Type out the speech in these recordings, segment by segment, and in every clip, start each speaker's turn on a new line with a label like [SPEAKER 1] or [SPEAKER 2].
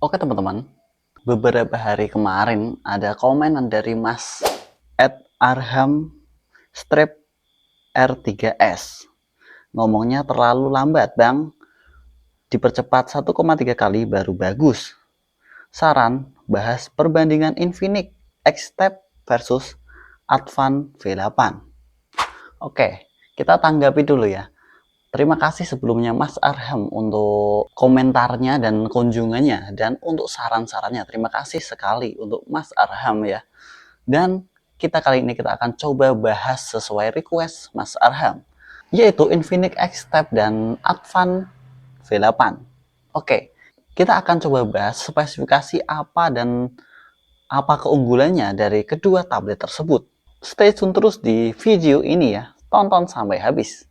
[SPEAKER 1] Oke teman-teman, beberapa hari kemarin ada komenan dari Mas Arham Strip R3S. Ngomongnya terlalu lambat bang, dipercepat 1,3 kali baru bagus. Saran, bahas perbandingan Infinix X-Tab versus Advan V8. Oke, kita tanggapi dulu ya. Terima kasih sebelumnya Mas Arham untuk komentarnya dan kunjungannya, dan untuk saran-sarannya. Terima kasih sekali untuk Mas Arham ya. Dan kali ini kita akan coba bahas sesuai request Mas Arham, yaitu Infinix X-Tab dan Advan V8. Oke, kita akan coba bahas spesifikasi apa dan apa keunggulannya dari kedua tablet tersebut. Stay tune terus di video ini ya, tonton sampai habis.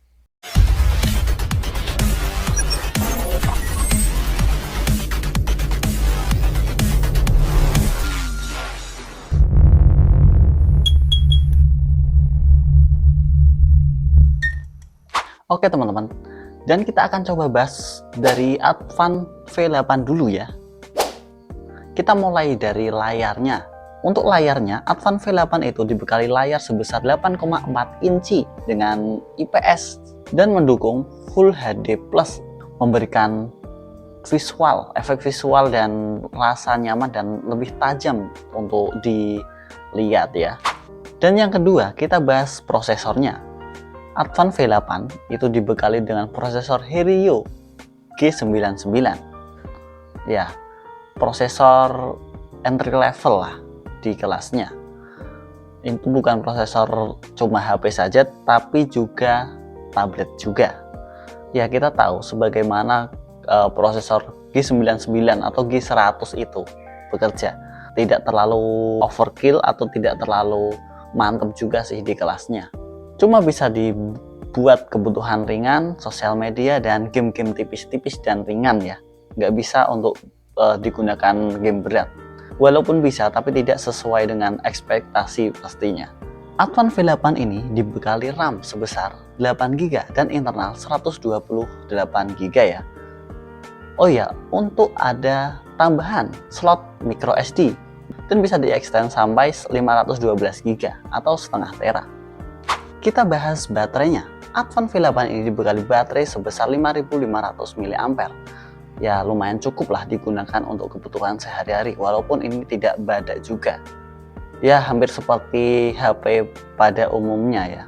[SPEAKER 1] Oke teman-teman, dan kita akan coba bahas dari Advan V8 dulu ya. Kita mulai dari layarnya. Untuk layarnya, Advan V8 itu dibekali layar sebesar 8,4 inci dengan IPS dan mendukung Full HD+, memberikan efek visual dan rasa nyaman dan lebih tajam untuk dilihat ya. Dan yang kedua, kita bahas prosesornya. Advan V8 itu dibekali dengan prosesor Helio G99. Ya, prosesor entry level lah di kelasnya. Itu bukan prosesor cuma HP saja, tapi juga tablet juga. Ya, kita tahu sebagaimana prosesor G99 atau G100 itu bekerja. Tidak terlalu overkill atau tidak terlalu mantap juga sih di kelasnya. Cuma bisa dibuat kebutuhan ringan, sosial media, dan game-game tipis-tipis dan ringan ya. Nggak bisa untuk digunakan game berat. Walaupun bisa, tapi tidak sesuai dengan ekspektasi pastinya. Advan V8 ini dibekali RAM sebesar 8GB dan internal 128GB ya. Oh ya, untuk ada tambahan slot micro SD dan bisa diextend sampai 512GB atau setengah tera. Kita bahas baterainya. Advan V8 ini dibekali baterai sebesar 5500 mAh. Ya lumayan cukup lah digunakan untuk kebutuhan sehari-hari, walaupun ini tidak badak juga. Ya hampir seperti HP pada umumnya ya.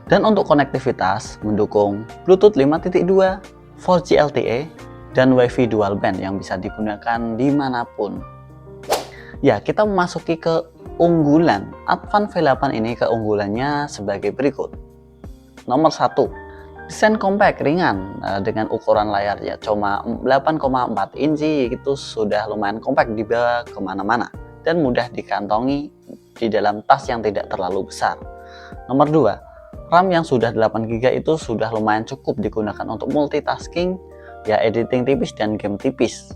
[SPEAKER 1] Dan untuk konektivitas mendukung Bluetooth 5.2, 4G LTE, dan WiFi dual band yang bisa digunakan dimanapun. Ya, kita memasuki ke unggulan Advan V8 ini. Keunggulannya sebagai berikut. Nomor 1, desain compact ringan dengan ukuran layarnya cuma 8,4 inci, itu sudah lumayan compact, dibawa kemana-mana dan mudah dikantongi di dalam tas yang tidak terlalu besar. Nomor 2, RAM yang sudah 8GB itu sudah lumayan cukup digunakan untuk multitasking, ya editing tipis dan game tipis.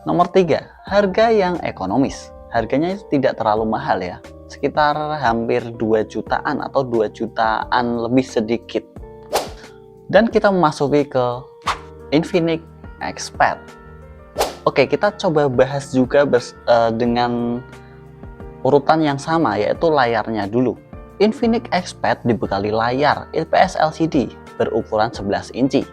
[SPEAKER 1] Nomor 3, harga yang ekonomis. Harganya itu tidak terlalu mahal ya, sekitar hampir 2 jutaan atau 2 jutaan lebih sedikit. Dan kita memasuki ke Infinix X-Pad. Oke, kita coba bahas juga dengan urutan yang sama, yaitu layarnya dulu. Infinix X-Pad dibekali layar IPS LCD berukuran 11 inci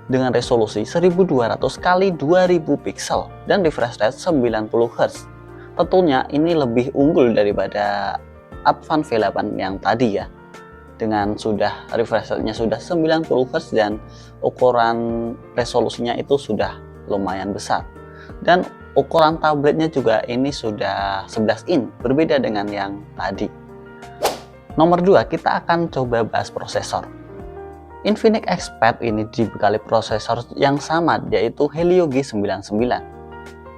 [SPEAKER 1] dengan resolusi 1200 x 2000 pixel dan refresh rate 90Hz. Tentunya ini lebih unggul daripada Advan V8 yang tadi ya, dengan sudah refresh rate-nya sudah 90Hz dan ukuran resolusinya itu sudah lumayan besar. Dan ukuran tabletnya juga ini sudah 11 in, berbeda dengan yang tadi. Nomor 2, kita akan coba bahas prosesor. Infinix X-Pad ini dibekali prosesor yang sama, yaitu Helio G99.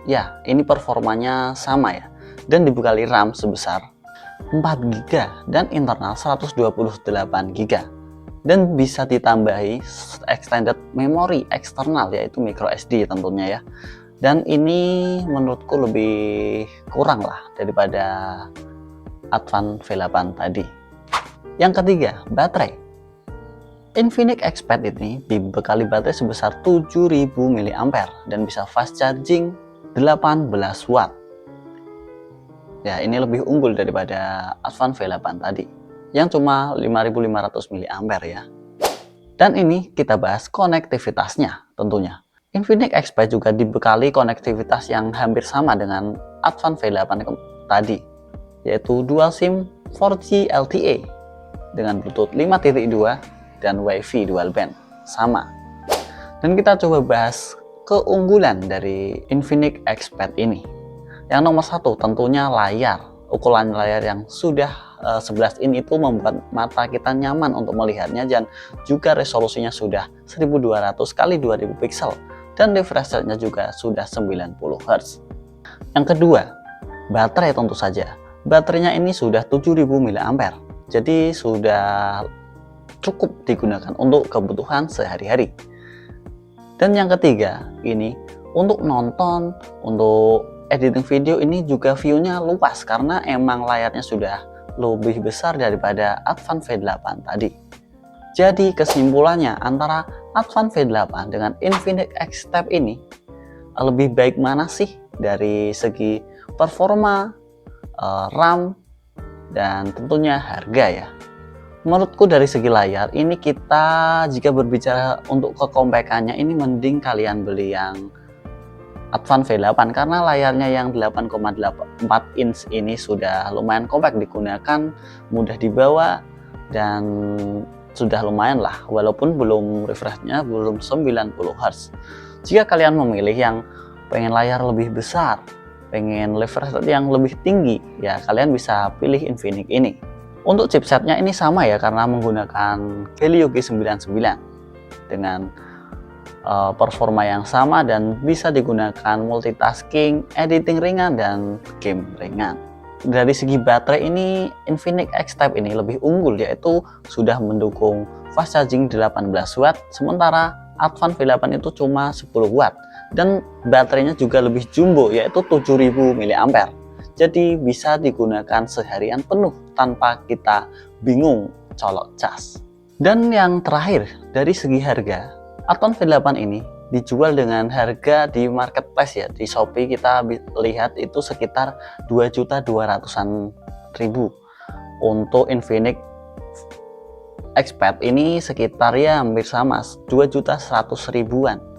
[SPEAKER 1] Ya, ini performanya sama ya, dan dibekali RAM sebesar 4GB dan internal 128GB, dan bisa ditambahi extended memory eksternal yaitu micro SD tentunya ya. Dan ini menurutku lebih kurang lah daripada Advan V8 tadi. Yang ketiga, baterai. Infinix Expert ini dibekali baterai sebesar 7000 mAh dan bisa fast charging 18 watt. Ya, ini lebih unggul daripada Advan V8 tadi yang cuma 5500 mAh ya. Dan ini kita bahas konektivitasnya tentunya. Infinix Expert juga dibekali konektivitas yang hampir sama dengan Advan V8 tadi, yaitu dual SIM 4G LTE dengan Bluetooth 5.2 dan Wi-Fi dual band sama. Dan kita coba bahas keunggulan dari Infinix Expert ini. Yang nomor satu tentunya layar. Ukuran layar yang sudah 11 in itu membuat mata kita nyaman untuk melihatnya, dan juga resolusinya sudah 1200 x 2000 pixel dan refresh rate-nya juga sudah 90 Hz. Yang kedua, baterai tentu saja. Baterainya ini sudah 7000 mAh. Jadi sudah cukup digunakan untuk kebutuhan sehari-hari. Dan yang ketiga, ini untuk nonton, untuk editing video ini juga view-nya luas karena emang layarnya sudah lebih besar daripada Advan V8 tadi. Jadi kesimpulannya, antara Advan V8 dengan Infinix Expert ini lebih baik mana sih dari segi performa, RAM, dan tentunya harga ya. Menurutku dari segi layar ini, kita jika berbicara untuk kekompakannya ini mending kalian beli yang Advan V8 karena layarnya yang 8,4 inch ini sudah lumayan kompak digunakan, mudah dibawa, dan sudah lumayan lah walaupun belum refresh-nya belum 90 Hz. Jika kalian memilih yang pengen layar lebih besar, pengen refresh rate yang lebih tinggi, ya kalian bisa pilih Infinix ini. Untuk chipsetnya ini sama ya, karena menggunakan Helio G99 dengan performa yang sama dan bisa digunakan multitasking, editing ringan, dan game ringan. Dari segi baterai ini, Infinix X-Type ini lebih unggul, yaitu sudah mendukung fast charging 18 watt, sementara Advan V8 itu cuma 10 watt. Dan baterainya juga lebih jumbo, yaitu 7000 mAh. Jadi bisa digunakan seharian penuh tanpa kita bingung colok cas. Dan yang terakhir, dari segi harga, Advan V8 ini dijual dengan harga di marketplace ya, di Shopee kita lihat itu sekitar 2.200.000-an. Untuk Infinix Expert ini sekitar ya hampir sama, 2.100.000-an.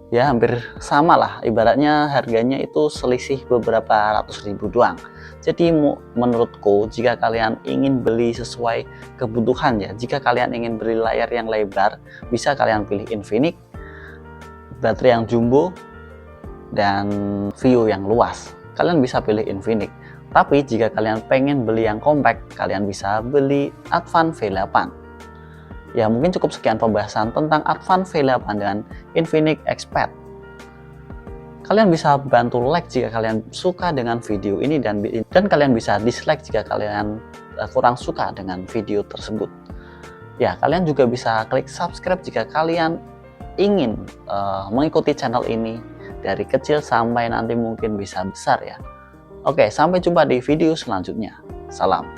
[SPEAKER 1] Ya hampir sama lah, ibaratnya harganya itu selisih beberapa ratus ribu doang. Jadi menurutku, jika kalian ingin beli sesuai kebutuhan ya, jika kalian ingin beli layar yang lebar, bisa kalian pilih Infinix, baterai yang jumbo, dan view yang luas, kalian bisa pilih Infinix. Tapi jika kalian pengen beli yang compact, kalian bisa beli Advan V8. Ya mungkin cukup sekian pembahasan tentang Advan V8 dan Infinix Expert. Kalian bisa bantu like jika kalian suka dengan video ini, dan kalian bisa dislike jika kalian kurang suka dengan video tersebut. Ya, kalian juga bisa klik subscribe jika kalian ingin mengikuti channel ini dari kecil sampai nanti mungkin bisa besar ya. Oke, sampai jumpa di video selanjutnya. Salam.